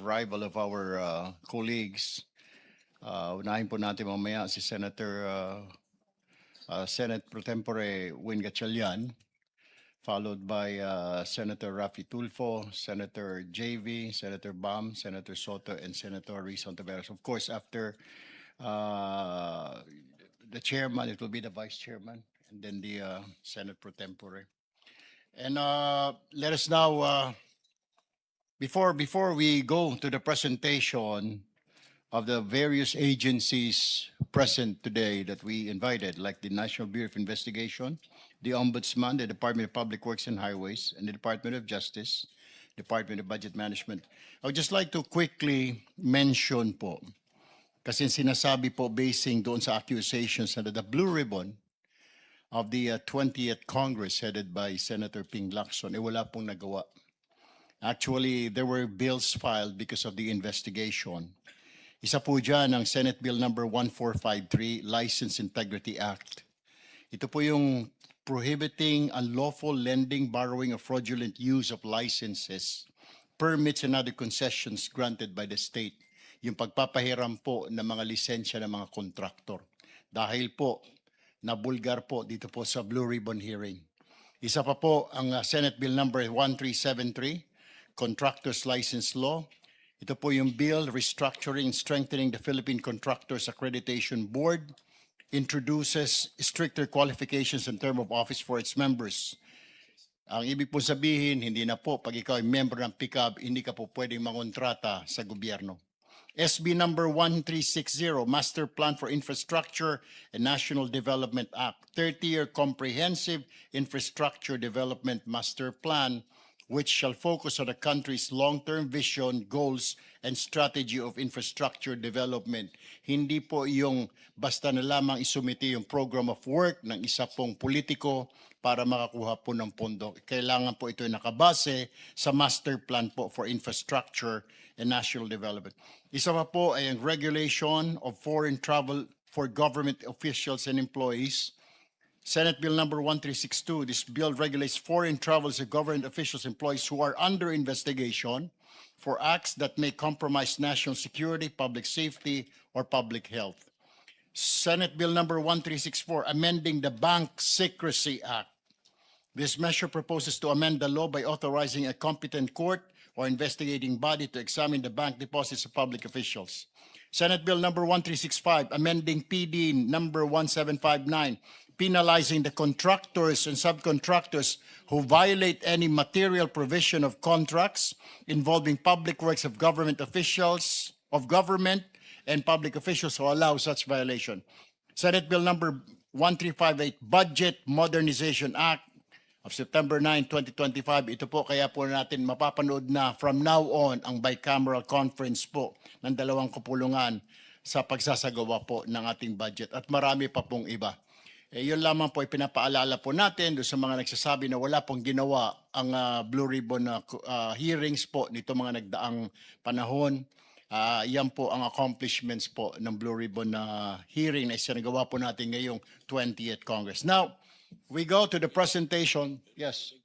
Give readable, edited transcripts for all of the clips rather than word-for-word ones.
arrival of our colleagues, unahin po natin mamaya si Senate Pro Tempore Win Gatchalian, followed by Senator Rafi Tulfo, Senator JV, Senator Bam, Senator Soto, and Senator Rizon Taveras. Of course, after the chairman, it will be the vice chairman, and then the Senate Pro Tempore. And let us now, before we go to the presentation of the various agencies present today that we invited, like the National Bureau of Investigation, the Ombudsman, the Department of Public Works and Highways, and the Department of Justice, Department of Budget Management. I would just like to quickly mention po, kasi sinasabi po basing doon sa accusations na the Blue Ribbon of the 20th Congress headed by Senator Ping Lacson, wala pong nagawa. Actually, there were bills filed because of the investigation. Isa po dyan ang Senate Bill number 1453, License Integrity Act. Ito po yung prohibiting unlawful lending, borrowing, or fraudulent use of licenses, permits, and other concessions granted by the state. Yung pagpapahiram po ng mga lisensya ng mga kontraktor. Dahil po, nabulgar po dito po sa Blue Ribbon hearing. Isa pa po ang Senate Bill number 1373, Contractors License Law. Ito po yung bill restructuring and strengthening the Philippine Contractors Accreditation Board, introduces stricter qualifications and term of office for its members. Ang ibig po sabihin, hindi na po pag ikaw ay member ng PICAB, hindi ka po pwedeng mangontrata sa gobyerno. SB number 1360, Master Plan for Infrastructure and National Development Act, 30-year Comprehensive Infrastructure Development Master Plan, which shall focus on the country's long-term vision, goals, and strategy of infrastructure development. Hindi po yung basta na lamang isumiti yung program of work ng isa pong politiko para makakuha po ng pondo. Kailangan po ito nakabase sa master plan po for infrastructure and national development. Isa pa po ay ang regulation of foreign travel for government officials and employees. Senate Bill number 1362, this bill regulates foreign travels of government officials and employees who are under investigation for acts that may compromise national security, public safety, or public health. Senate Bill number 1364, amending the Bank Secrecy Act. This measure proposes to amend the law by authorizing a competent court or investigating body to examine the bank deposits of public officials. Senate Bill number 1365, amending PD number 1759, penalizing the contractors and subcontractors who violate any material provision of contracts involving public works of government officials, and public officials who allow such violation. Senate Bill number 1358, Budget Modernization Act of September 9, 2025. Ito po kaya po natin mapapanood na from now on ang bicameral conference po ng dalawang kapulungan sa pagsasagawa po ng ating budget at marami pa pong iba. Yun lamang po ipinapaalala po natin doon sa mga nagsasabi na wala pong ginawa ang Blue Ribbon hearings po nito mga nagdaang panahon. Yan po ang accomplishments po ng Blue Ribbon hearing na isinagawa po natin ngayong 20th Congress. Now, we go to the presentation. Yes.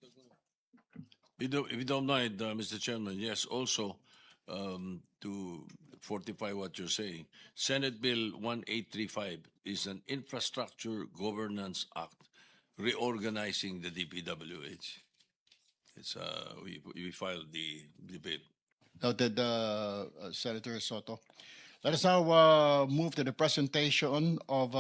If you don't mind, Mr. Chairman, yes, also to fortify what you're saying, Senate Bill 1835 is an Infrastructure Governance Act reorganizing the DPWH. It's we filed the bill. Noted, Senator Soto. Let us now move to the presentation of